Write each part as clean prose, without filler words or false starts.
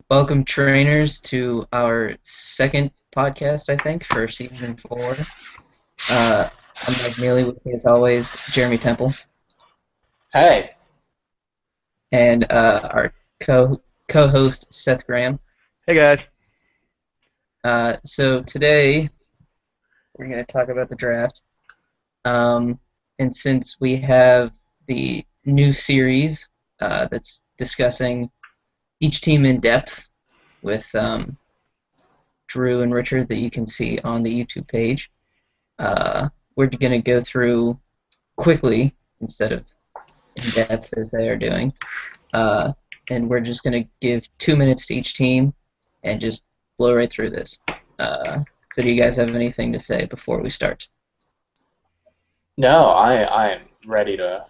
Welcome, trainers, to our second podcast, I think, for season four. Uh, I'm Mike Mealy, with me as always, Jeremy Temple, Hey. and our co-host Seth Graham. Hey guys. So today we're going to talk about the draft. Um, and since we have the new series that's discussing each team in depth with Drew and Richard that you can see on the YouTube page. We're going to go through quickly instead of in depth as they are doing. And we're just going to give 2 minutes to each team and just blow right through this. So do you guys have anything to say before we start? No, I am ready to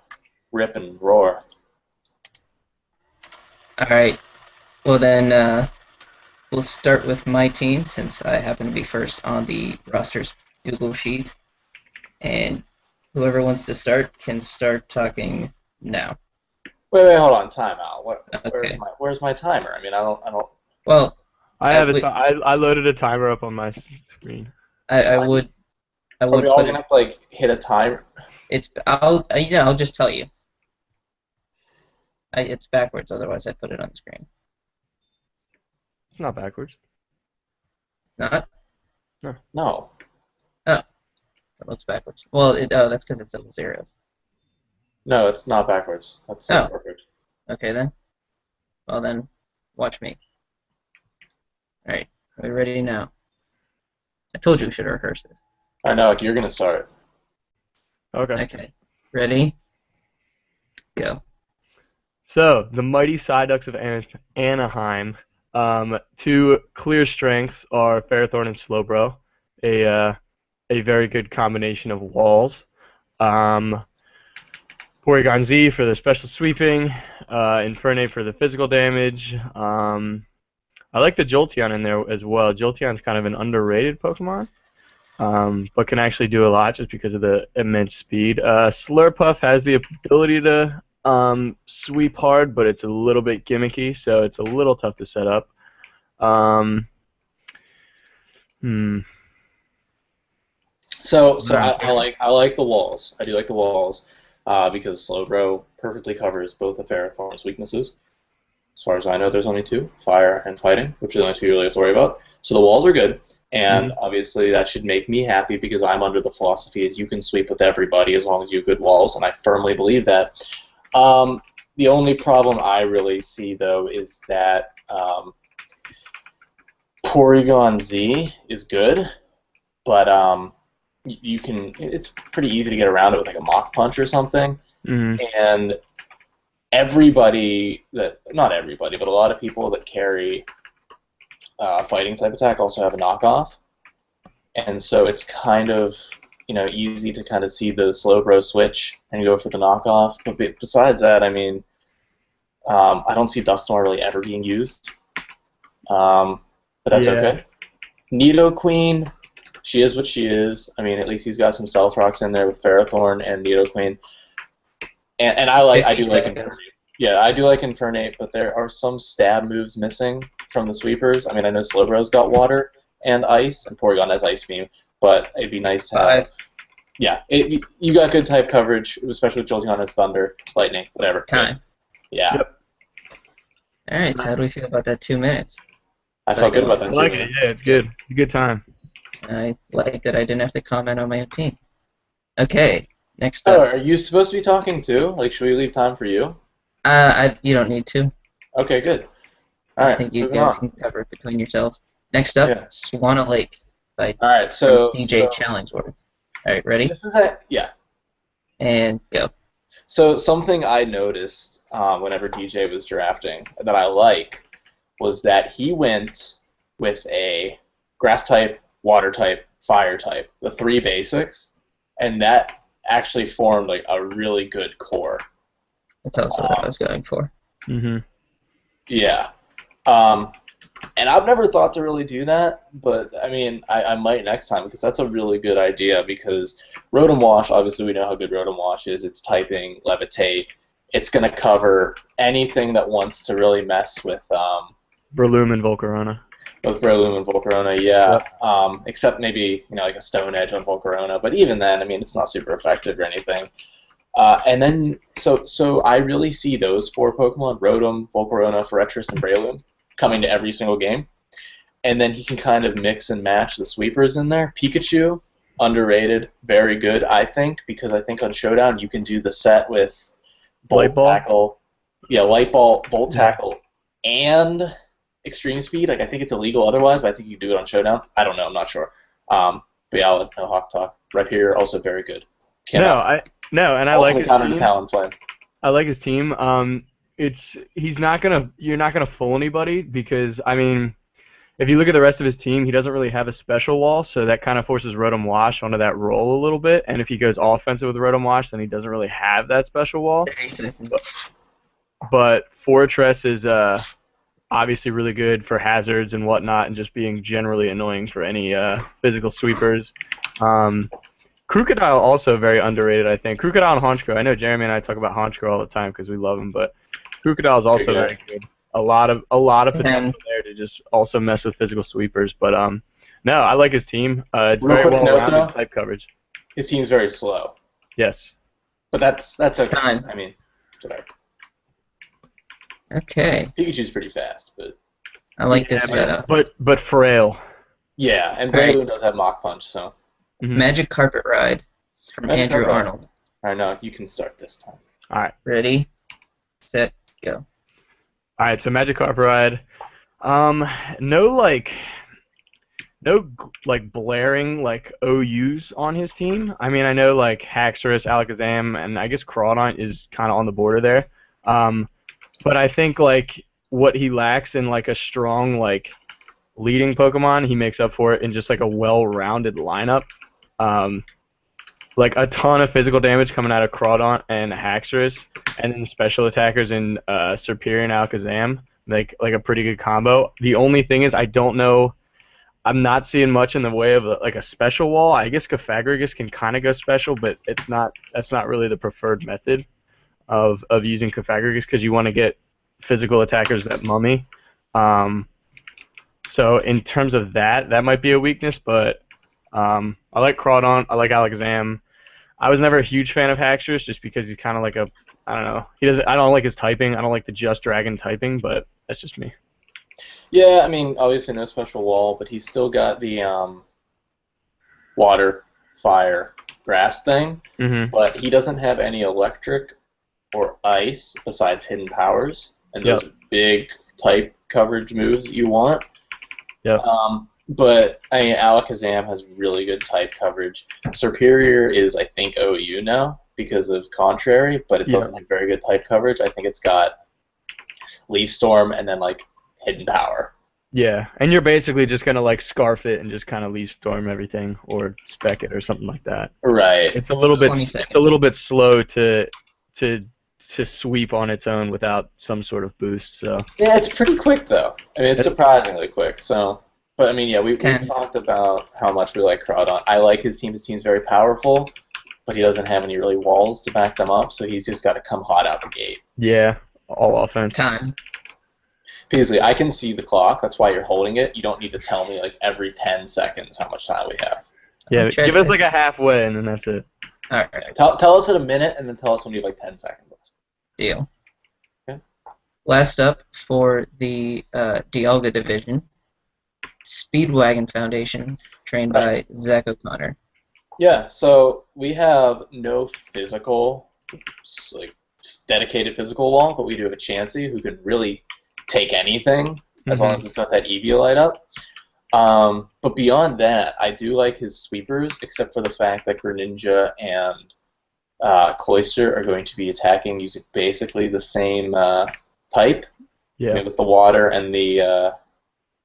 rip and roar. All right. Well, then we'll start with my team since I happen to be first on the roster's Google sheet. And whoever wants to start can start talking now. Wait, hold on, time out. Okay. Where's my timer? I mean, I don't. Well, I loaded a timer up on my screen. I would Are we all put gonna it. have to like hit a timer? I'll just tell you. It's backwards. Otherwise, I'd put it on the screen. It's not backwards. It's not. No. Oh, it looks backwards. Well, that's because it's double zeros. No, it's not backwards. That's Oh. perfect. Okay then. Well then, watch me. All right, are we ready now? I told you we should rehearse this. I know, like, you're gonna start. Okay. Okay, ready? Go. So the mighty Psyducks of Anaheim. Two clear strengths are Ferrothorn and Slowbro. A very good combination of walls. Porygon Z for the special sweeping. Infernape for the physical damage. I like the Jolteon in there as well. Jolteon's kind of an underrated Pokemon, but can actually do a lot just because of the immense speed. Slurpuff has the ability to sweep hard, but it's a little bit gimmicky, so it's a little tough to set up. So I like the walls. I do like the walls because Slowbro perfectly covers both of Ferrothorn's weaknesses. As far as I know, there's only two, fire and fighting, which are the only two you really have to worry about. So the walls are good, and obviously that should make me happy because I'm under the philosophy is you can sweep with everybody as long as you have good walls, and I firmly believe that. The only problem I really see, though, is that Porygon Z is good, but you can. It's pretty easy to get around it with like a Mach Punch or something, and not everybody, but a lot of people that carry fighting type attack also have a knockoff, and so it's kind of easy to kind of see the Slowbro switch and go for the knockoff. But besides that, I mean, I don't see Dusknoir really ever being used, but that's okay. Nidoqueen, she is what she is. I mean, at least he's got some Stealth Rocks in there with Ferrothorn and Nidoqueen. And I do like Infernape. Yeah, I do like Infernape, but there are some stab moves missing from the sweepers. I mean, I know Slowbro's got water and ice, and Porygon has Ice Beam, but it'd be nice to have. Yeah, you got good type coverage, especially with Jolteon has Thunder, Lightning, whatever. Time. Yeah. Yep. All right. So how do we feel about that 2 minutes? I felt good about that. I like it. Yeah, it's good. Good time. I like that I didn't have to comment on my own team. Okay. Next Oh, up. are you supposed to be talking too? Like, should we leave time for you? You don't need to. Okay, good. All right. I think you moving guys on. can cover it between yourselves. Next up, Yeah. Swanna Lake by All right, so DJ Challengeworth. All right, ready? This is a yeah. And go. So something I noticed whenever DJ was drafting that I like was that he went with a grass type, water type, fire type, the three basics, and that actually formed like a really good core. That's also what I was going for. Yeah. And I've never thought to really do that, but I mean, I might next time because that's a really good idea because Rotom Wash, obviously we know how good Rotom Wash is. It's typing, levitate. It's going to cover anything that wants to really mess with Breloom and Volcarona. Both Breloom and Volcarona, yeah. Yep. Except maybe like a Stone Edge on Volcarona, but even then, I mean, it's not super effective or anything. And then, so I really see those 4 Pokemon, Rotom, Volcarona, Forretress, and Breloom, coming to every single game. And then he can kind of mix and match the sweepers in there. Pikachu, underrated, very good, I think, because I think on Showdown you can do the set with Volt Tackle. Yeah, Light Ball, Volt Tackle, and Extreme Speed. Like, I think it's illegal otherwise, but I think you can do it on Showdown. I don't know, I'm not sure. But yeah, I'll let Hawk talk. Right here, also very good. And I like his team. Talonflame. I like his team. You're not gonna fool anybody because I mean, if you look at the rest of his team, he doesn't really have a special wall, so that kind of forces Rotom Wash onto that roll a little bit. And if he goes offensive with Rotom Wash, then he doesn't really have that special wall. But Fortress is obviously really good for hazards and whatnot, and just being generally annoying for any physical sweepers. Crocodile also very underrated, I think. Crocodile and Honchkrow. I know Jeremy and I talk about Honchkrow all the time because we love him, but Crocodile is also very good. A lot of potential there to just also mess with physical sweepers. But no, I like his team. It's very well-rounded type coverage. His team's very slow. Yes. But that's okay. Time. I mean, whatever. Okay. Pikachu's pretty fast, but I like this setup. But frail. Yeah, and Breloom does have Mach Punch, so. Mm-hmm. Magic Carpet Ride from Andrew Arnold. All right, now you can start this time. All right. Ready, set, go. All right, so Magic Carpet Ride. No blaring like OUs on his team. I mean, I know like Haxorus, Alakazam, and I guess Crawdaunt is kind of on the border there. But I think like what he lacks in like a strong like leading Pokemon, he makes up for it in just like a well-rounded lineup. Like a ton of physical damage coming out of Crawdaunt and Haxorus, and then special attackers in Serperior and Alakazam, like a pretty good combo. The only thing is I don't know. I'm not seeing much in the way of a special wall. I guess Cofagrigus can kind of go special, but that's not really the preferred method of using Cofagrigus because you want to get physical attackers that mummy. So in terms of that might be a weakness, but I like Crawdaunt. I like Alakazam. I was never a huge fan of Haxorus just because he's kind of like I don't know. I don't like his typing. I don't like the Just Dragon typing, but that's just me. Yeah, I mean, obviously no special wall, but he's still got the water, fire, grass thing. Mm-hmm. But he doesn't have any electric or ice besides hidden powers, and those are big type coverage moves that you want. Yep. But I mean, Alakazam has really good type coverage. Serperior is, I think, OU now because of Contrary, but it doesn't have very good type coverage. I think it's got Leaf Storm and then like Hidden Power. Yeah, and you're basically just gonna like scarf it and just kind of Leaf Storm everything or spec it or something like that. Right. It's a little bit slow to sweep on its own without some sort of boost. So yeah, it's pretty quick though. I mean, it's surprisingly quick. So. But I mean, yeah, we've talked about how much we like Crawdaunt. I like his team. His team's very powerful, but he doesn't have any really walls to back them up, so he's just got to come hot out the gate. Yeah, all offense. Time. Paisley, I can see the clock. That's why you're holding it. You don't need to tell me like every 10 seconds how much time we have. Yeah, give us like a halfway, and then that's it. All right. Tell us at a minute, and then tell us when you have like 10 seconds left. Deal. Okay. Last up for the Dialga division. Speedwagon Foundation, trained by Zach O'Connor. Yeah, so we have no physical, like dedicated physical wall, but we do have a Chansey who can really take anything as long as it's got that Eevee light up. But beyond that, I do like his sweepers, except for the fact that Greninja and Cloyster are going to be attacking using basically the same type, with the water and the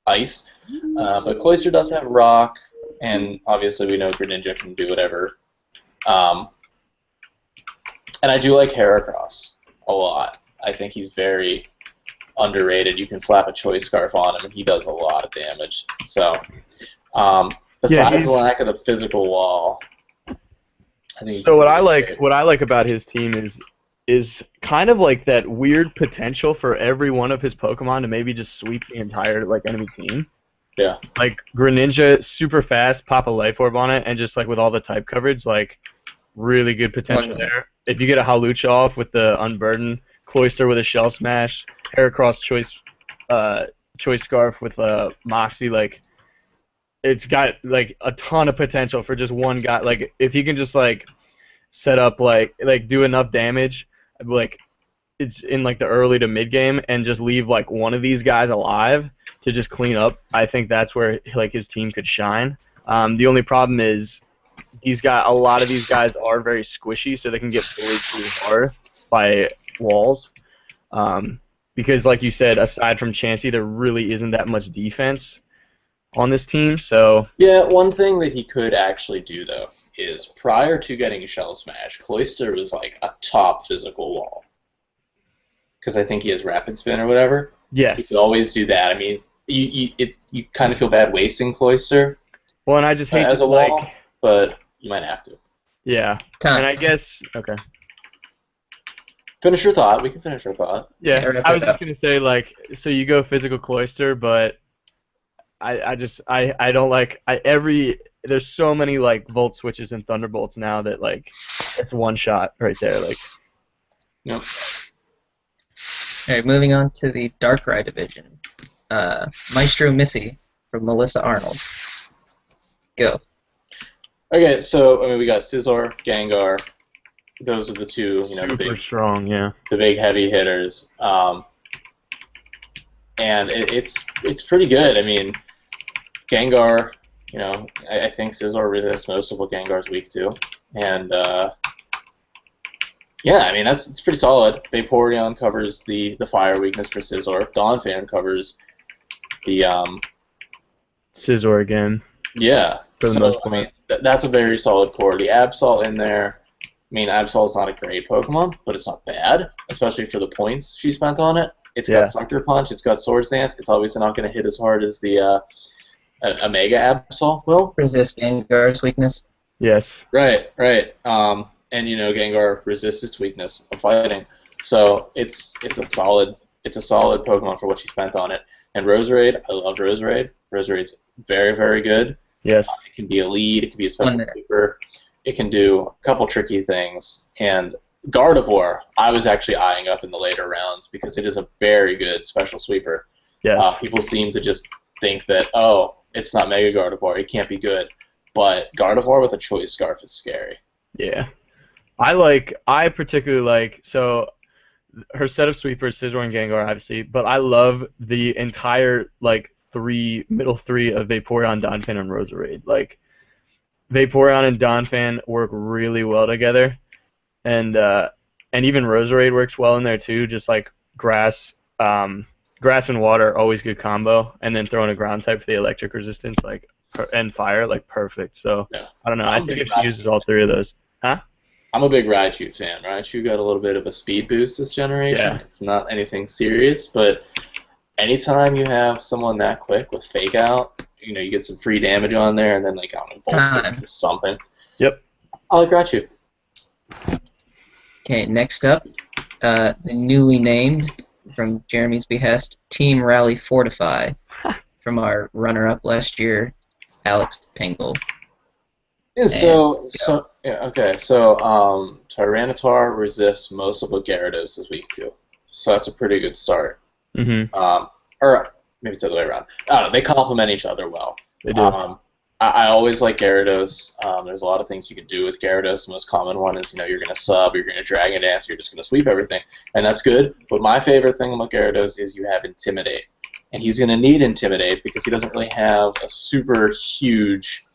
ice. But Cloyster does have rock, and obviously we know Greninja can do whatever. And I do like Heracross a lot. I think he's very underrated. You can slap a Choice Scarf on him, and he does a lot of damage. So, besides the lack of the physical wall, I think so what I like about his team is is kind of like that weird potential for every one of his Pokemon to maybe just sweep the entire like enemy team. Yeah. Like Greninja, super fast, pop a Life Orb on it, and just like with all the type coverage, like really good potential there. If you get a Hawlucha off with the Unburden, Cloyster with a Shell Smash, Heracross Choice Scarf with a Moxie, like it's got like a ton of potential for just one guy. Like if he can just like set up like do enough damage, like it's in like the early to mid game, and just leave like one of these guys alive to just clean up, I think that's where like his team could shine. The only problem is a lot of these guys are very squishy, so they can get bullied pretty hard by walls. Because like you said, aside from Chansey, there really isn't that much defense on this team. So yeah, one thing that he could actually do though is prior to getting Shell Smash, Cloyster was like a top physical wall. Because I think he has Rapid Spin or whatever. Yes. He could always do that. I mean, you kind of feel bad wasting Cloyster. Well, and I just hate as to a wall, like. But you might have to. Yeah. Time. And I guess okay. Finish your thought. We can finish our thought. Yeah, wrap I it was up. just gonna say like, so you go physical Cloyster, but I don't like there's so many like Volt switches and Thunderbolts now that like it's one shot right there like. Yep. All right, moving on to the Darkrai division. Maestro Missy from Melissa Arnold. Go. Okay, so I mean we got Scizor, Gengar. Those are the two, you know, Super strong, yeah. the big heavy hitters. And it's pretty good. I mean, Gengar, you know, I think Scizor resists most of what Gengar's weak to, and yeah, I mean it's pretty solid. Vaporeon covers the fire weakness for Scizor. Donphan covers the Scizor again. yeah. For the So most I part. mean that's a very solid core. The Absol in there. I mean, Absol's not a great Pokemon, but it's not bad, especially for the points she spent on it. It's got Sucker Punch, it's got Swords Dance. It's obviously not going to hit as hard as the a Mega Absol will. Resist Gengar's weakness. Yes. Right. And you know, Gengar resists its weakness of fighting, so it's a solid Pokemon for what she spent on it. And Roserade, I love Roserade. Roserade's very, very good. Yes. It can be a lead, it can be a special keeper. It can do a couple tricky things. And Gardevoir, I was actually eyeing up in the later rounds because it is a very good special sweeper. Yes. People seem to just think that, oh, it's not Mega Gardevoir, it can't be good. But Gardevoir with a Choice Scarf is scary. Yeah. I particularly like, so her set of sweepers, Scizor and Gengar, obviously, but I love the entire, like, middle three of Vaporeon, Donphan, and Roserade. Like, Vaporeon and Donphan work really well together, and even Roserade works well in there too. Just like grass and water, always good combo, and then throwing a ground type for the electric resistance, like and fire, like perfect. So Yeah. I don't know. I think if she uses all three of those, huh? I'm a big Raichu fan. Raichu got a little bit of a speed boost this generation. Yeah. It's not anything serious, but anytime you have someone that quick with Fake Out, you know, you get some free damage on there, and then like I don't know, Volt Switch is something. Yep. I like Raichu. Okay, next up, the newly named, from Jeremy's behest, Team Rally Fortify, from our runner-up last year, Alex Pingle. Yeah, so Tyranitar resists most of what Gyarados is weak to, so that's a pretty good start. Mm-hmm. Or maybe it's the other way around. I don't know. They complement each other well. They do. I always like Gyarados. There's a lot of things you can do with Gyarados. The most common one is, you know, you're going to sub, you're going to Dragon Dance, you're just going to sweep everything, and that's good. But my favorite thing about Gyarados is you have Intimidate, and he's going to need Intimidate because he doesn't really have a super huge,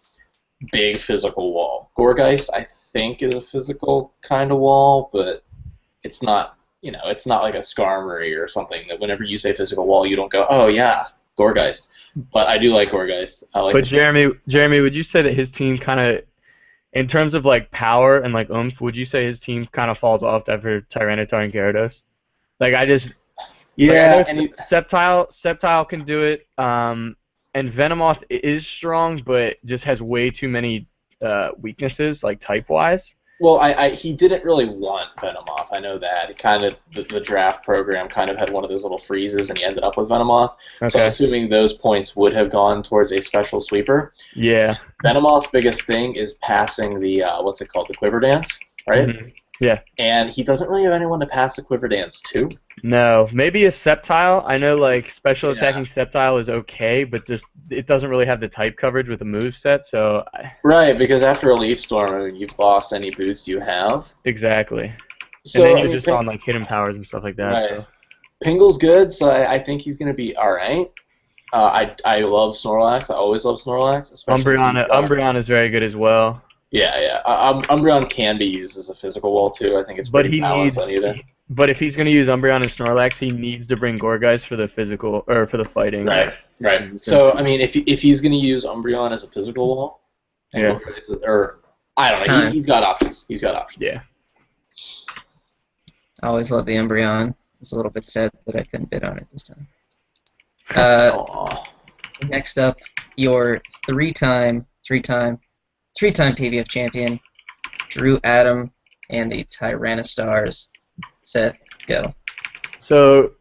big physical wall. Gourgeist, I think, is a physical kind of wall, but it's not. You know, it's not like a Skarmory or something that whenever you say physical wall, you don't go, oh yeah, Gourgeist. But I do like Gourgeist. I like. But Jeremy, would you say that his team kind of, in terms of like power and like oomph, would you say his team kind of falls off after Tyranitar and Gyarados? Like I just. Yeah. Like, I know Sceptile can do it. And Venomoth is strong, but just has way too many weaknesses, like type-wise. Well, he didn't really want Venomoth. I know that. He kind of the draft program kind of had one of those little freezes, and he ended up with Venomoth. Okay. So I'm assuming those points would have gone towards a special sweeper. Yeah. Venomoth's biggest thing is passing the what's it called, the Quiver Dance, right? Mm-hmm. Yeah. And he doesn't really have anyone to pass the Quiver Dance to. No, maybe a Sceptile. I know like special attacking Sceptile is okay, but just it doesn't really have the type coverage with the move set. So Right, because after a Leaf Storm, I mean, you've lost any boost you have. exactly. So And then you're just on like hidden powers and stuff like that. Right. So. Pingle's good, so I think he's going to be all right. I love Snorlax. I always love Snorlax. Especially Umbreon is very good as well. Yeah. Umbreon can be used as a physical wall too. I think it's pretty balanced on either. But if he's going to use Umbreon and Snorlax, he needs to bring Gourgeist for the physical or for the fighting. Right. So I mean, if he's going to use Umbreon as a physical wall, and Gourgeist, or I don't know, he's got options. Yeah. I always love the Umbreon. It's a little bit sad that I couldn't bid on it this time. Next up, your three-time PBF champion, Drew Adam, and the Tyrannostars. Seth, go. So,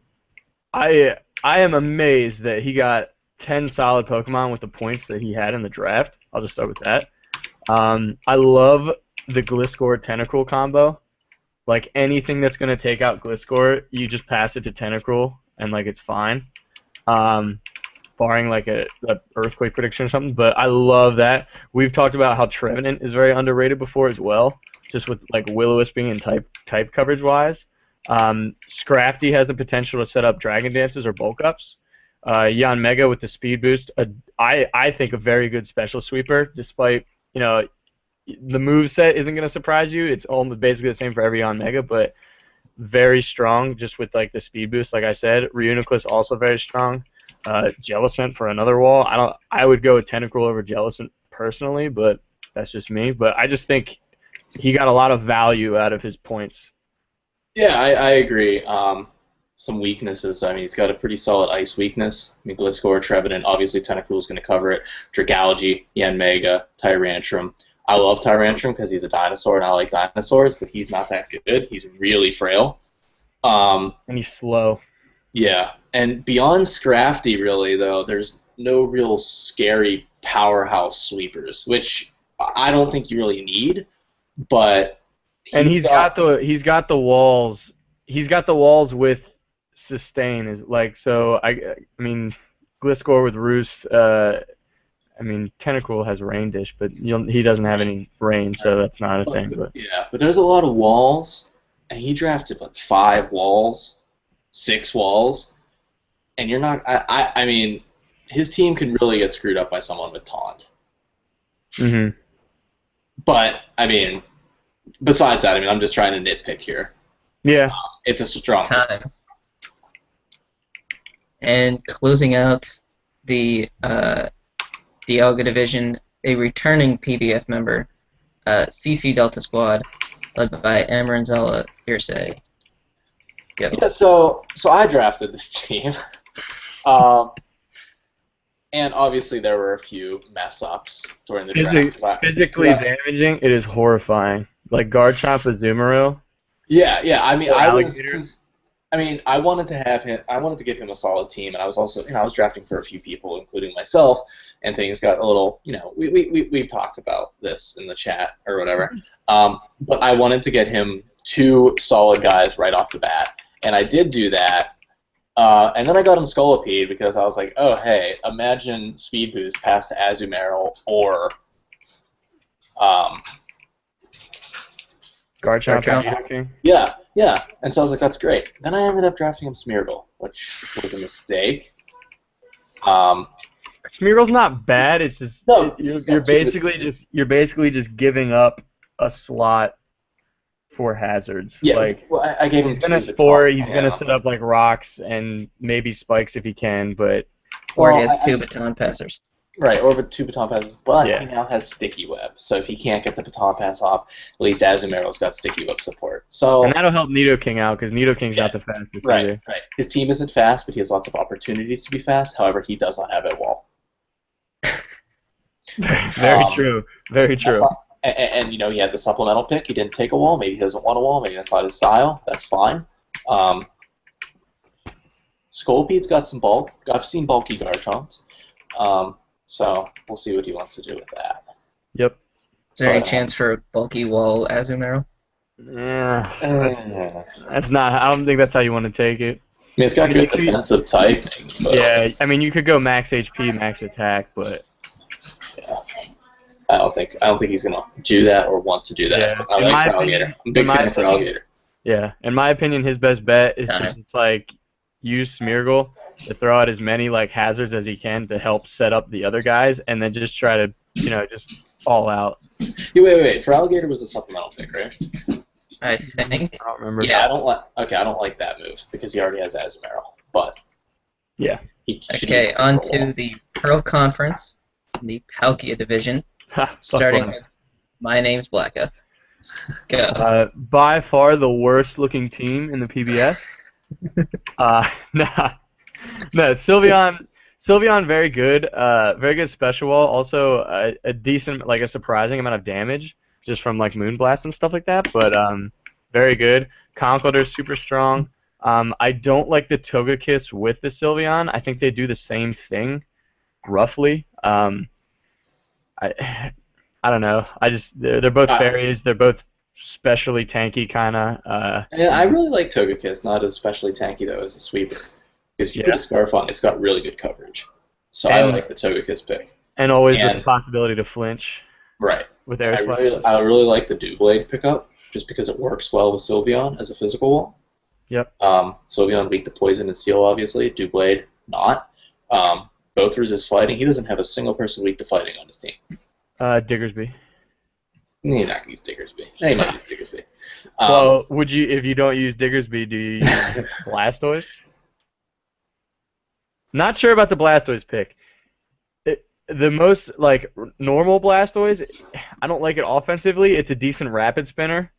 I am amazed that he got 10 solid Pokemon with the points that he had in the draft. I'll just start with that. I love the Gliscor Tentacruel combo. Like anything that's gonna take out Gliscor, you just pass it to Tentacruel and like it's fine. Barring like a earthquake prediction or something, but I love that. We've talked about how Trevenant is very underrated before as well, just with like Will-O-Wisp and type coverage wise. Scrafty has the potential to set up Dragon Dances or Bulk Ups. Yan Mega with the speed boost, I think a very good special sweeper, despite the move set isn't going to surprise you. It's almost basically the same for every Yan Mega, but very strong just with like the speed boost, like I said. Reuniclus also very strong. Jellicent for another wall. I would go with Tentacruel over Jellicent personally, but that's just me. But I just think he got a lot of value out of his points. Yeah, I agree. Some weaknesses. I mean, he's got a pretty solid ice weakness. I mean, Gliscor, Trevenant, obviously Tentacruel is going to cover it. Dragalge, Yanmega, Tyrantrum. I love Tyrantrum because he's a dinosaur and I like dinosaurs, but he's not that good. He's really frail. And he's slow. Yeah, and beyond Scrafty, really, though, there's no real scary powerhouse sweepers, which I don't think you really need, but he's got the walls. He's got the walls with sustain. Is like so. I mean, Gliscor with Roost. I mean, Tentacruel has Rain Dish, but he doesn't have any rain, so that's not a thing. But yeah, but there's a lot of walls, and he drafted like 5 walls, 6 walls, and you're not. I mean, his team can really get screwed up by someone with Taunt. Mm-hmm. But I mean, besides that, I mean, I'm just trying to nitpick here. Yeah, it's a strong time. And closing out the Dialga division, a returning PBF member, CC Delta Squad, led by Amaranzala Fierce. Go. Yeah, so I drafted this team. And obviously there were a few mess-ups during the draft. Physically damaging, it is horrifying. Like Garchomp Azumarill. Yeah. I mean, I wanted to have him. I wanted to give him a solid team, and I was also, I was drafting for a few people, including myself, and things got a little, we've talked about this in the chat or whatever. But I wanted to get him 2 solid guys right off the bat, and I did do that. And then I got him Scolipede because I was like, oh hey, imagine Speed Boost past Azumarill or Garchomp. Yeah. And so I was like, that's great. Then I ended up drafting him Smeargle, which was a mistake. Smeargle's not bad. It's just you're basically just giving up a slot for hazards. Yeah, like I gave him he's gonna spore. He's gonna set up like rocks and maybe spikes if he can, but or he has 2 baton passers. Right, or with 2 baton passes, but he now has Sticky Web. So if he can't get the baton pass off, at least Azumarill's got Sticky Web support. So and that'll help Nidoking out because Nidoking's not the fastest. Right. His team isn't fast, but he has lots of opportunities to be fast. However, he does not have a wall. Very true. Very true. and you know, he had the supplemental pick. He didn't take a wall. Maybe he doesn't want a wall. Maybe that's not his style. That's fine. Scolpede's got some bulk. I've seen bulky Garchomps. So we'll see what he wants to do with that. Yep. Is there any chance for a bulky wall Azumarill? Yeah, that's not. I don't think that's how you want to take it. I mean, it's got good defensive type. Yeah, I mean, you could go max HP, max attack, but yeah, I don't think he's gonna do that or want to do that. Yeah. I like Feraligatr. I'm a big fan of Feraligatr. Yeah, in my opinion, his best bet is to just, like, use Smeargle to throw out as many like hazards as he can to help set up the other guys, and then just try to, you know, just all out. Wait. Feraligatr was a supplemental pick, right? I think. I don't remember. Yeah, I don't like that move because he already has Azumarill. But yeah. Okay, on to the Pearl Conference, the Palkia division, starting with My Name's Blacka. Go. By far the worst looking team in the PBF. No, Sylveon, very good special wall. Also, a decent, like a surprising amount of damage just from like Moonblast and stuff like that. But very good. Conkeldurr's super strong. I don't like the Togekiss with the Sylveon. I think they do the same thing, roughly. I don't know. They're both fairies. They're both specially tanky kind of. And I really like Togekiss, not as specially tanky though as a sweeper. Because if you put a Scarf on, it's got really good coverage. So I like the Togekiss pick. And always with the possibility to flinch. Right. With Air Slash. I really like the Doublade pickup, just because it works well with Sylveon as a physical wall. Yep. Sylveon weak to poison and steel, obviously. Doublade not. Both resist fighting. He doesn't have a single person weak to fighting on his team. Diggersby. You're not gonna use Diggersby. No, you might use Diggersby. Well, would you, if you don't use Diggersby, do you use Blastoise? Not sure about the Blastoise pick. The most like normal Blastoise, I don't like it offensively. It's a decent rapid spinner,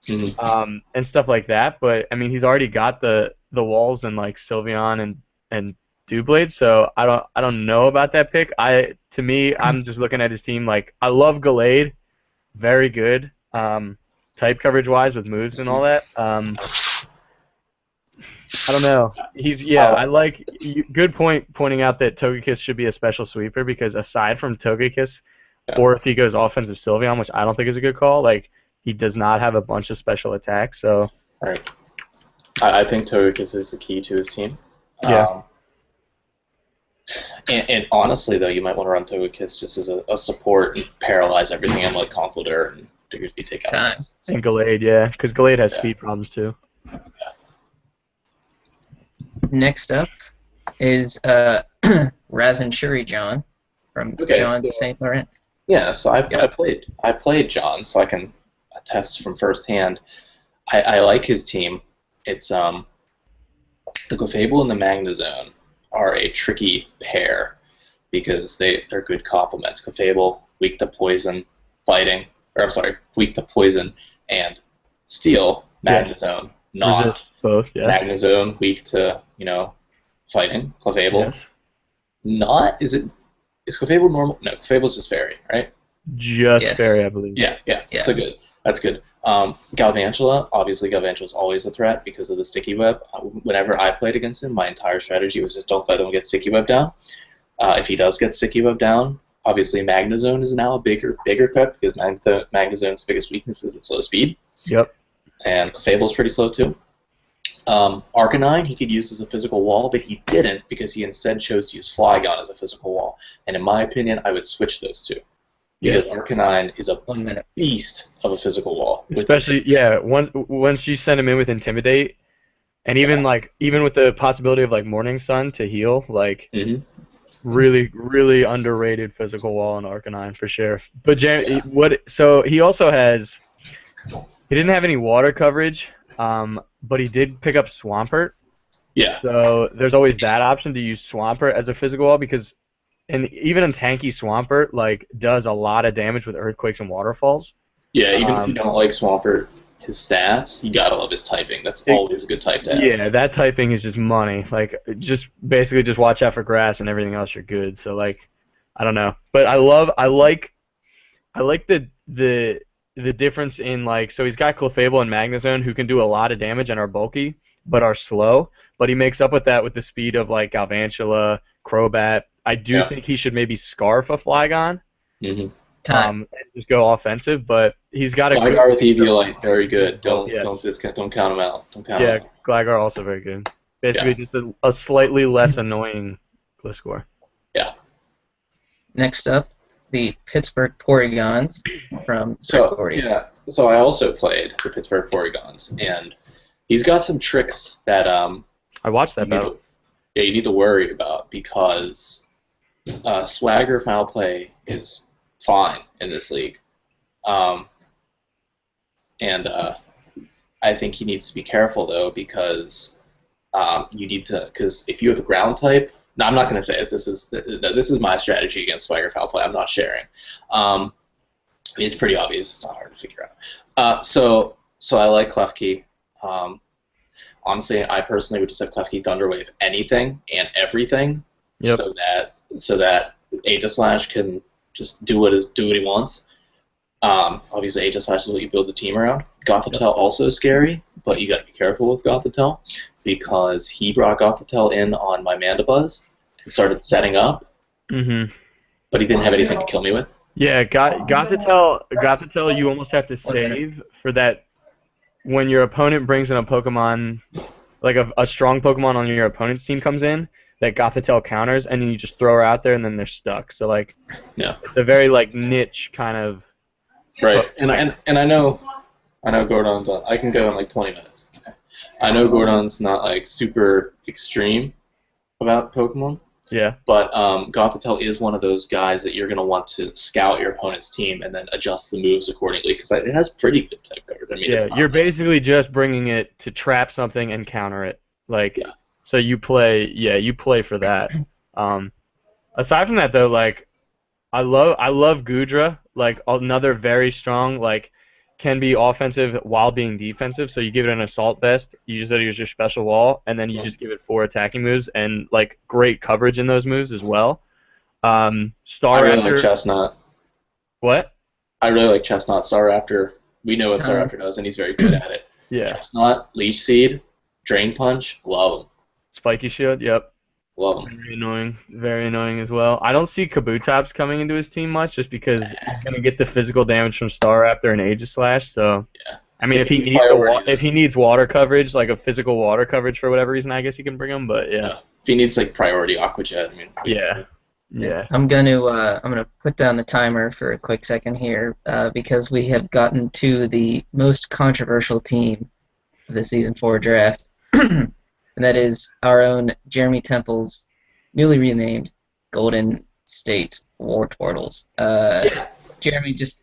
and stuff like that. But I mean, he's already got the walls and like Sylveon and Doublade, so I don't know about that pick. To me, I'm just looking at his team. Like, I love Gallade, very good, type coverage wise with moves and all that. I don't know. I like good point pointing out that Togekiss should be a special sweeper, because aside from Togekiss, or if he goes offensive Sylveon, which I don't think is a good call, like, he does not have a bunch of special attacks. So right. I think Togekiss is the key to his team. Yeah. And honestly, though, you might want to run Togekiss just as a support and paralyze everything and let Conkeldurr and Diggersby take out Time. And Gallade, yeah, because Gallade has speed problems too. Next up is Razin Shuri John from John St. Laurent. Yeah, so I played John, so I can attest from firsthand. I like his team. It's the Clefable and the Magnezone are a tricky pair because they're good complements. Clefable, weak to poison, weak to poison and steel. Magnezone, not. Resist both, yes. Magnezone, weak to, fighting. Clefable, is Clefable normal? No, Clefable's just fairy, right? Just fairy, I believe. Yeah. So good. That's good. Galvantula, obviously Galvantula's always a threat because of the sticky web. Whenever I played against him, my entire strategy was just don't let him get sticky web down. If he does get sticky web down, obviously Magnezone is now a bigger threat because Magnezone's biggest weakness is its low speed. Yep. And Clefable's pretty slow too. Arcanine he could use as a physical wall, but he didn't because he instead chose to use Flygon as a physical wall. And in my opinion, I would switch those two. Because Arcanine is a beast of a physical wall. Especially, once you send him in with Intimidate, and even with the possibility of like Morning Sun to heal, like really, really underrated physical wall in Arcanine for sure. But so he also has, he didn't have any water coverage, but he did pick up Swampert. Yeah. So there's always that option to use Swampert as a physical wall because. And even a tanky Swampert does a lot of damage with earthquakes and waterfalls. Yeah, even if you don't like Swampert, his stats, you gotta love his typing. That's always a good type to have. Yeah, that typing is just money. Like, just watch out for grass and everything else, you're good. So I don't know, but I like I like the difference in like so he's got Clefable and Magnezone who can do a lot of damage and are bulky but are slow, but he makes up with that with the speed of like Galvantula, Crobat. I do Yeah. think he should maybe scarf a Flygon, Mm-hmm. Time. and just go offensive, but he's got a good Gligar with Eviolite, very good. Yes. Don't count him out. Don't count him Yeah, out. Gligar also very good. Basically Yeah. just a slightly less annoying Gliscor. Yeah. Next up, the Pittsburgh Porygons from So Cordy. yeah. So I also played the Pittsburgh Porygons, and he's got some tricks that I watched that you need battle. you need to worry about because Swagger Foul Play is fine in this league. And I think he needs to be careful though because you need to because if you have a ground type, no, I'm not going to say this. This is my strategy against Swagger Foul Play. I'm not sharing. It's pretty obvious. It's not hard to figure out. So I like Klefki. Honestly, I personally would just have Klefki Thunderwave anything and everything, Yep. so that Aegislash can just do what he wants. Obviously, Aegislash is what you build the team around. Gothitelle also is scary, but you got to be careful with Gothitelle because he brought Gothitelle in on my Mandibuzz and started setting up, but he didn't have anything to kill me with. Yeah, Gothitelle, you almost have to save for that when your opponent brings in a Pokemon, like a strong Pokemon on your opponent's team comes in, that Gothitelle counters, and then you just throw her out there, and then they're stuck. So, like, Yeah. it's a very, like, niche kind of... Right, and I know Gordon's I can go in like 20 minutes. I know Gordon's not like super extreme about Pokemon, Yeah. but Gothitelle is one of those guys that you're going to want to scout your opponent's team and then adjust the moves accordingly because it has pretty good type coverage. I mean, Yeah, it's not you're basically just bringing it to trap something and counter it. Like, Yeah. so you play for that. Aside from that, though, like, I love Gudra, like another very strong, like can be offensive while being defensive. So you give it an assault vest, you just use your special wall, and then you just give it 4 attacking moves and like great coverage in those moves as well. Star I really Raptor. like Chestnut. What? I really like Chestnut. Staraptor. We know what Staraptor does, and he's very good at it. Yeah. Chestnut, Leech Seed, Drain Punch, love him. Spiky Shield. Yep. Love him. Very annoying as well. I don't see Kabutops coming into his team much, just because he's gonna get the physical damage from Staraptor and Aegislash. So, Yeah. I mean, if he needs water coverage, like a physical water coverage for whatever reason, I guess he can bring him. But yeah, If he needs like priority Aqua Jet, I mean. yeah. I'm gonna put down the timer for a quick second here because we have gotten to the most controversial team of the Season 4 draft, and that is our own Jeremy Temple's newly renamed Golden State Wartortles. Jeremy, just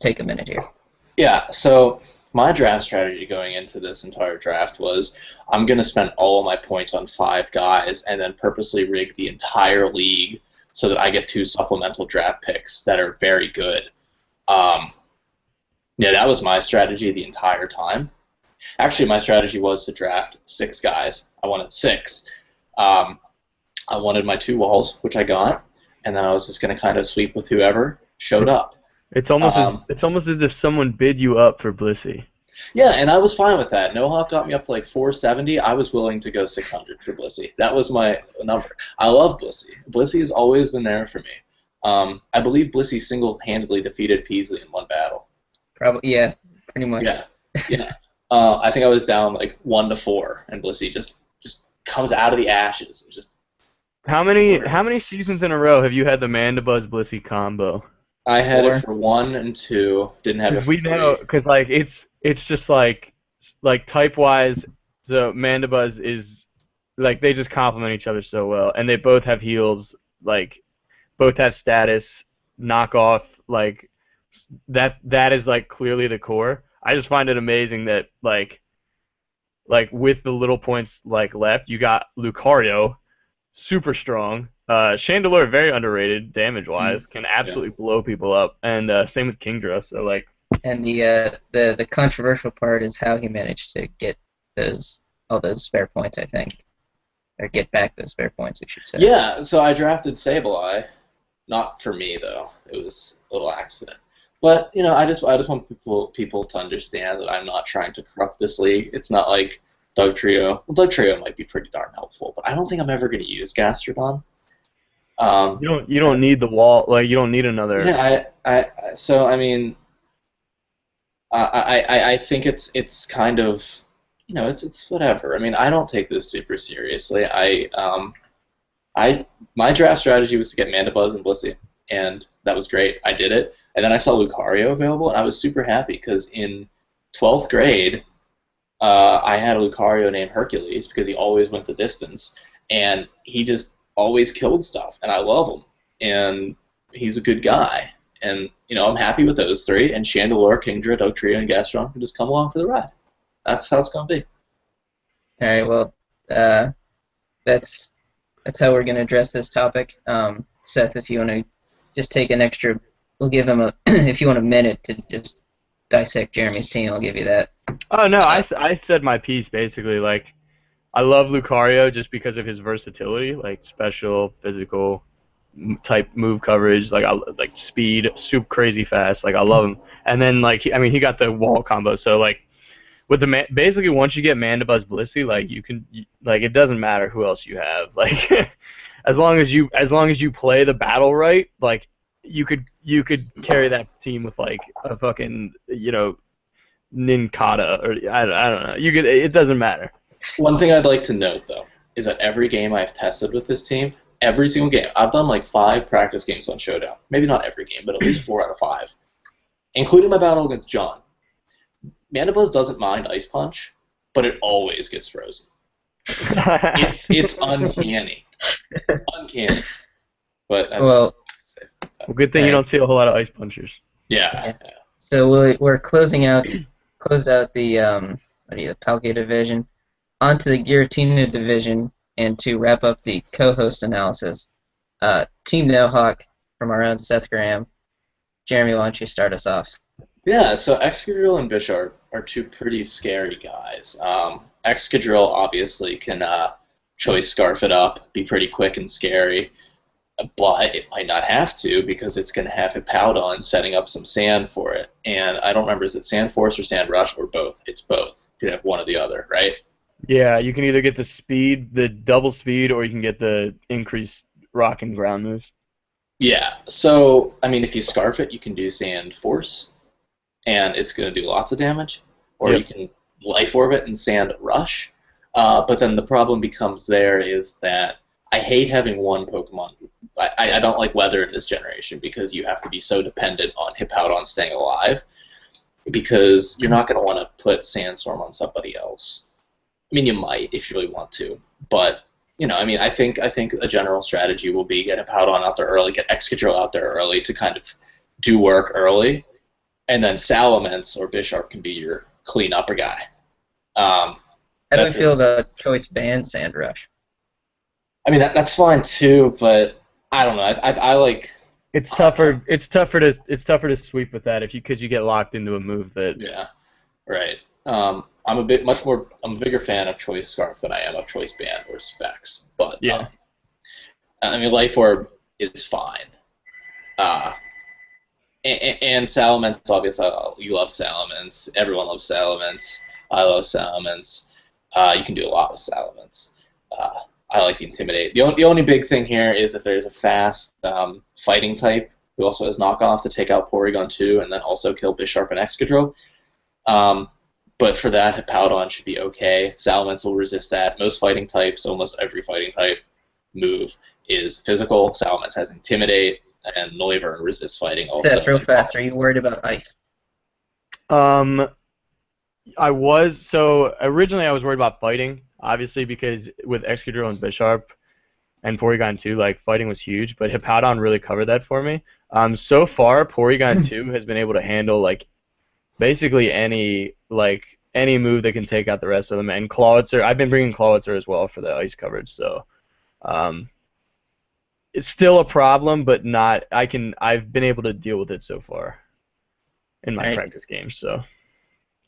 take a minute here. Yeah, so my draft strategy going into this entire draft was I'm going to spend all of my points on 5 guys and then purposely rig the entire league so that I get 2 supplemental draft picks that are very good. Yeah, that was my strategy the entire time. Actually, my strategy was to draft 6 guys. I wanted 6. I wanted my 2 walls, which I got, and then I was just going to kind of sweep with whoever showed up. It's almost as if someone bid you up for Blissey. Yeah, and I was fine with that. No-Hawk got me up to like 470. I was willing to go 600 for Blissey. That was my number. I love Blissey. Blissey has always been there for me. I believe Blissey single-handedly defeated Peasley in 1 battle. Probably, yeah, pretty much. Yeah. I think I was down like 1-4, and Blissey just comes out of the ashes. And just How many seasons in a row have you had the Mandibuzz Blissey combo? I had it for 1 and 2. Didn't have it for 3. We know, because like it's just like type wise, the Mandibuzz is like they just complement each other so well, and they both have heals, like both have status, knockoff, like that is like clearly the core. I just find it amazing that like with the little points like left, you got Lucario, super strong. Chandelure, very underrated damage-wise, can absolutely blow people up, and same with Kingdra. So like, and the controversial part is how he managed to get all those spare points, I think, or get back those spare points, we should say. Yeah, so I drafted Sableye, not for me though. It was a little accident. But I just want people to understand that I'm not trying to corrupt this league. It's not like Doug Trio. Well, Doug Trio might be pretty darn helpful, but I don't think I'm ever going to use Gastrodon. Um, You don't need the wall, like you don't need another. yeah, so I mean, I think it's kind of, it's whatever. I mean, I don't take this super seriously. My draft strategy was to get Mandibuzz and Blissey, and that was great. I did it, and then I saw Lucario available, and I was super happy because in 12th grade, I had a Lucario named Hercules because he always went the distance, and he just always killed stuff, and I love him, and he's a good guy, and I'm happy with those three, and Chandelure, Kingdra, Dugtrio, and Gastron can just come along for the ride. That's how it's gonna be. All right, well, that's how we're going to address this topic. Seth, if you want to just take an extra, we'll give him if you want a minute to just dissect Jeremy's team, I'll give you that. Oh no, I said my piece basically. Like, I love Lucario just because of his versatility, like special, physical type move coverage, like speed, super crazy fast. Like I love him. And then he got the wall combo. So like with basically once you get Mandibuzz Blissey, like like it doesn't matter who else you have. Like as long as you play the battle right, like you could carry that team with like a fucking Ninkata or I don't know. It doesn't matter. One thing I'd like to note, though, is that every game I've tested with this team, every single game, I've done like 5 practice games on Showdown. Maybe not every game, but at least 4 out of 5, including my battle against John. Mandibuzz doesn't mind Ice Punch, but it always gets frozen. It's uncanny. Uncanny. But that's, Well, good thing you don't see a whole lot of Ice Punchers. yeah. so we're closed out the the Palkia division, onto the Giratina division, and to wrap up the co-host analysis, Team No-Hawk from our own Seth Graham. Jeremy, why don't you start us off? Yeah, so Excadrill and Bisharp are 2 pretty scary guys. Excadrill obviously can choice scarf it up, be pretty quick and scary, but it might not have to because it's going to have Hippowdon setting up some sand for it. And I don't remember, is it Sand Force or Sand Rush or both? It's both. You can have one or the other, right? Yeah, you can either get the speed, the double speed, or you can get the increased rock and ground moves. Yeah, so, I mean, if you scarf it, you can do Sand Force, and it's going to do lots of damage. Or Yep. you can Life Orb it and Sand Rush. But then the problem becomes there is that I hate having one Pokemon. I don't like Weather in this generation because you have to be so dependent on Hippowdon staying alive because you're not going to want to put Sandstorm on somebody else. I mean, you might if you really want to, but I think a general strategy will be get Hippowdon out there early, get Excadrill out there early to kind of do work early, and then Salamence or Bisharp can be your clean upper guy. How do you feel about choice ban Sand Rush? I mean, that's fine too, but I don't know. I like. It's tougher. It's tougher to sweep with that because you get locked into a move that. Yeah, right. I'm a bigger fan of Choice Scarf than I am of Choice Band or Specs, but Yeah. I mean, Life Orb is fine. And Salamence, obviously, you love Salamence. Everyone loves Salamence. I love Salamence. You can do a lot with Salamence. I like the Intimidate. The only big thing here is if there's a fast fighting type who also has knockoff to take out Porygon 2 and then also kill Bisharp and Excadrill. But for that, Hippowdon should be okay. Salamence will resist that. Most fighting types, almost every fighting type move is physical. Salamence has Intimidate, and Noivern resists fighting also. Seth, real fast, are you worried about ice? Originally I was worried about fighting, obviously because with Excadrill and Bisharp and Porygon 2, like fighting was huge, but Hippowdon really covered that for me. So far Porygon 2 has been able to handle like basically any move that can take out the rest of them, and Clawitzer. I've been bringing Clawitzer as well for the ice coverage, so it's still a problem, but not. I've been able to deal with it so far in my practice games. So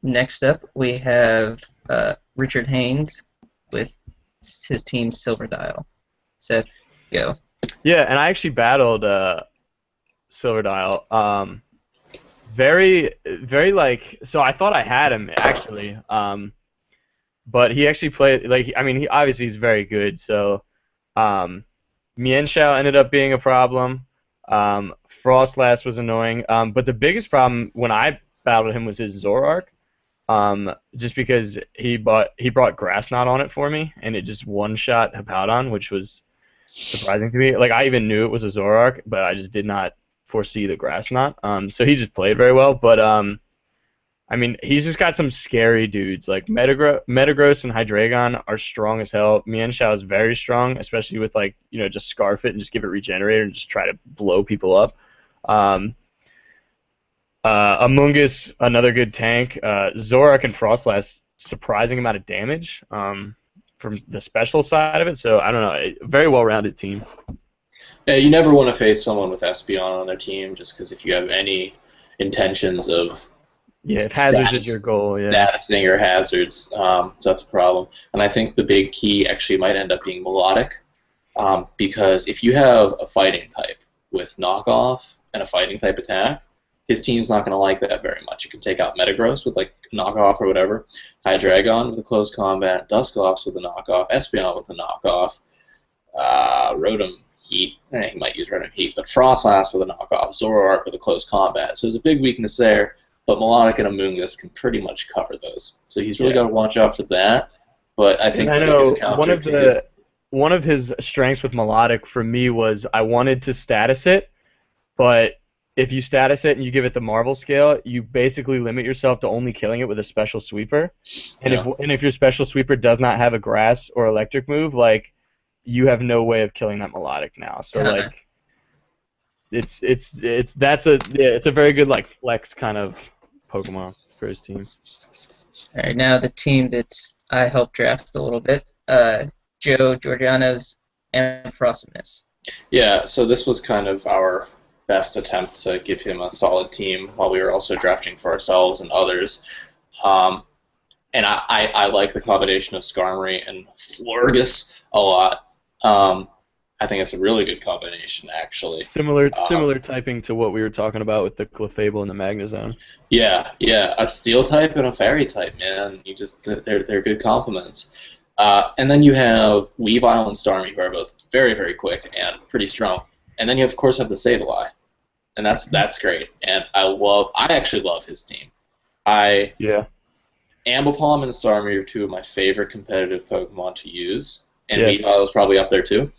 next up, we have Richard Haynes with his team Silver Dial. Seth, go. yeah, and I actually battled Silver Dial. very, very like. So I thought I had him actually, but he actually played like. I mean, he obviously he's very good. So, Mien Shao ended up being a problem. Frostlass was annoying. But the biggest problem when I battled him was his Zoroark. Just because he brought Grass Knot on it for me, and it just one-shot Hippowdon, which was surprising to me. Like, I even knew it was a Zoroark, but I just did not foresee the Grass Knot. So he just played very well, but I mean, he's just got some scary dudes. Like, Metagross and Hydreigon are strong as hell. Mienshao is very strong, especially with, like, just Scarf it and just give it Regenerator and just try to blow people up. Amoonguss, another good tank. Zoroark and Frostlass, surprising amount of damage from the special side of it. So, I don't know. Very well-rounded team. Yeah, you never want to face someone with Espeon on their team, just because if you have any intentions of if hazards is your goal, statusing your hazards, so that's a problem. And I think the big key actually might end up being Melodic, because if you have a fighting type with knockoff and a fighting type attack, his team's not going to like that very much. You can take out Metagross with like knockoff or whatever, Hydreigon with a close combat, Dusclops with a knockoff, Espeon with a knockoff, Rotom Heat. He might use Rotom Heat, but Frostlass with a knockoff, Zoroark with a close combat. So there's a big weakness there, but Melodic and Amoonguss can pretty much cover those. So he's really got to watch out for that. But I think I know one of his strengths with Melodic for me was I wanted to status it, but if you status it and you give it the Marvel scale, you basically limit yourself to only killing it with a special sweeper. And if your special sweeper does not have a grass or electric move, like, you have no way of killing that Melodic now. So like, it's a very good like flex kind of Pokemon for his team. All right, now the team that I helped draft a little bit, Joe Giordano's Ampharomimus. Yeah, so this was kind of our best attempt to give him a solid team while we were also drafting for ourselves and others. And I like the combination of Skarmory and Florges a lot. I think it's a really good combination, actually. Similar typing to what we were talking about with the Clefable and the Magnezone. Yeah, a Steel type and a Fairy type, man. They're good complements. And then you have Weavile and Starmie, who are both very, very quick and pretty strong. And then you, of course, have the Sableye. And that's great. And I actually love his team. Ambipom and Starmie are two of my favorite competitive Pokemon to use. And Weavile is probably up there, too.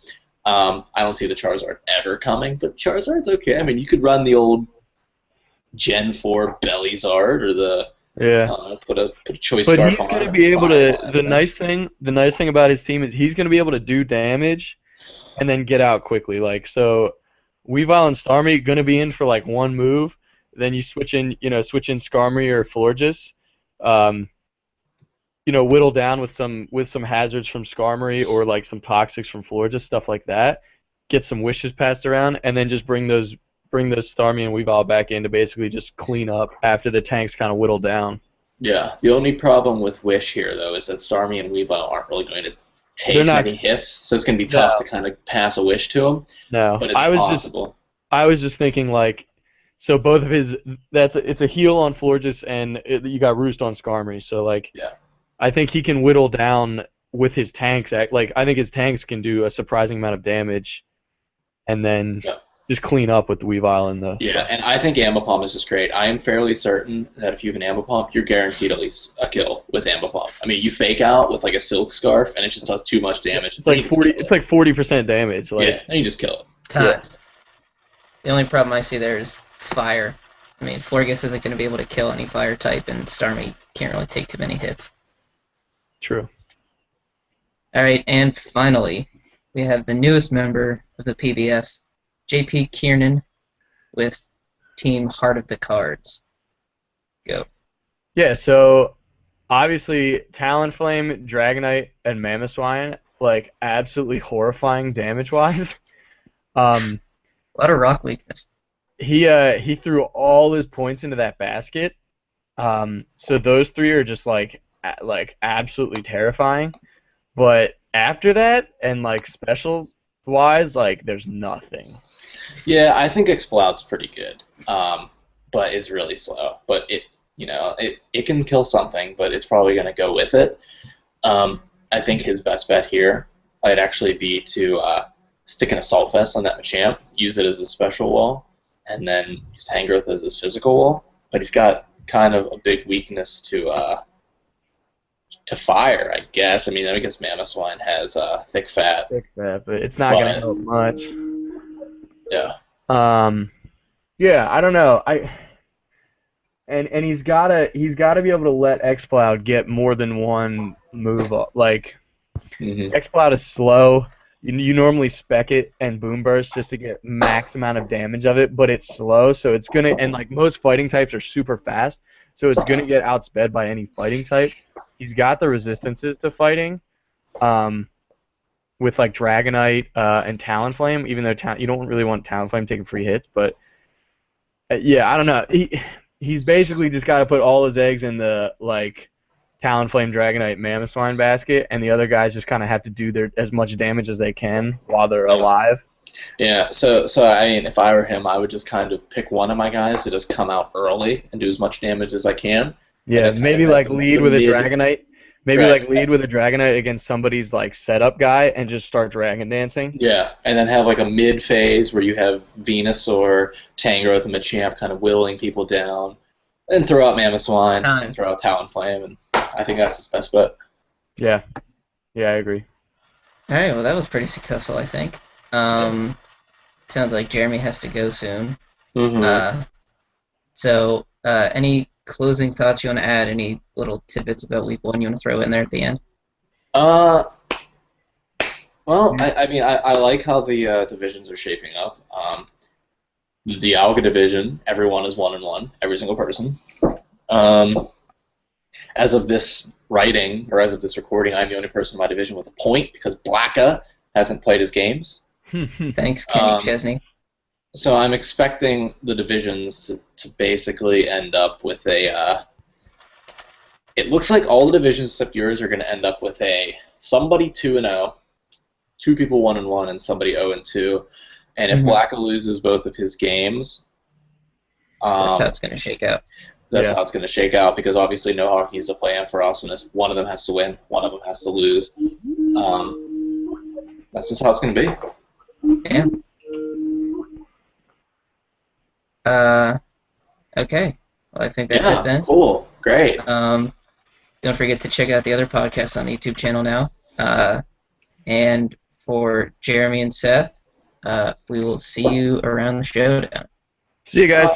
I don't see the Charizard ever coming, but Charizard's okay. I mean, you could run the old Gen 4 Bellizard or the put a choice scarf on. But he's going to be able to. The nice thing about his team is he's going to be able to do damage and then get out quickly. Like, so Weavile and Starmie going to be in for like one move. Then you switch in Skarmory or Florges. Whittle down with some hazards from Skarmory or like some toxics from Florges, stuff like that. Get some wishes passed around, and then just bring those Starmie and Weavile back in to basically just clean up after the tanks kind of whittle down. Yeah, the only problem with Wish here, though, is that Starmie and Weavile aren't really going to take many hits, so it's going to be tough to kind of pass a Wish to them. No, but it's possible. I was just thinking, like, so both of his, it's a heal on Florges, and you got Roost on Skarmory, so, like, I think he can whittle down with his tanks. Like, I think his tanks can do a surprising amount of damage, and then just clean up with the Weavile and the... Yeah, and I think Ambipom is just great. I am fairly certain that if you have an Ambipom, you're guaranteed at least a kill with Ambipom. I mean, you fake out with, like, a Silk Scarf, and it just does too much damage. It's like 40% damage. Like, and you just kill it. The only problem I see there is fire. I mean, Florges isn't going to be able to kill any fire type, and Starmie can't really take too many hits. True. All right, and finally, we have the newest member of the PBF, JP Kiernan, with Team Heart of the Cards. Go. Yeah, so obviously Talonflame, Dragonite, and Mamoswine, like, absolutely horrifying damage-wise. A lot of rock weakness. He threw all his points into that basket. So those three are just like absolutely terrifying. But after that, and like special wise, like there's nothing. Yeah, I think Exploud's pretty good. but it's really slow. But it can kill something, but it's probably going to go with it. I think his best bet here might actually be to stick an assault vest on that Machamp, use it as a special wall, and then use Tangrowth as his physical wall. But he's got kind of a big weakness to fire, I guess. I mean, I guess Mamoswine has thick fat. Thick fat, but it's not going to help much. Yeah. Yeah, I don't know. And he's gotta be able to let X-Cloud get more than one move up. Like X-Cloud is slow. You normally spec it and boom burst just to get max amount of damage of it, but it's slow, so it's gonna, and like most fighting types are super fast, so it's gonna get outsped by any fighting type. He's got the resistances to fighting, with like Dragonite and Talonflame, even though you don't really want Talonflame taking free hits, but yeah, I don't know. He's basically just got to put all his eggs in the like Talonflame, Dragonite, Mamoswine basket, and the other guys just kind of have to do as much damage as they can while they're alive. Yeah, so I mean, if I were him, I would just kind of pick one of my guys to just come out early and do as much damage as I can. Yeah, maybe like lead with a Dragonite. Maybe like lead with a Dragonite against somebody's like setup guy and just start Dragon Dancing. Yeah, and then have like a mid phase where you have Venusaur, Tangrowth, and Machamp kind of whittling people down, and throw out Mamoswine and throw out Talonflame, and I think that's his best bet. Yeah, I agree. All right, well that was pretty successful, I think. Sounds like Jeremy has to go soon. So any closing thoughts you want to add? Any little tidbits about Week 1 you want to throw in there at the end? Well, I mean, I like how the divisions are shaping up. The Alga division, everyone is 1-1, every single person. As of this writing, or as of this recording, I'm the only person in my division with a point because Blacka hasn't played his games. Thanks, Kenny Chesney. So I'm expecting the divisions to basically end up with a... it looks like all the divisions except yours are going to end up with somebody 2-0, two people 1-1, and somebody 0-2. And if Blacka loses both of his games... that's how it's going to shake out. That's how it's going to shake out, because obviously no hockey's a play-in for Awesomeness. One of them has to win, one of them has to lose. That's just how it's going to be. Yeah. Okay. Well, I think that's it then. Cool. Great. Don't forget to check out the other podcasts on the YouTube channel now. And for Jeremy and Seth, we will see you around the showdown. See you guys. Bye.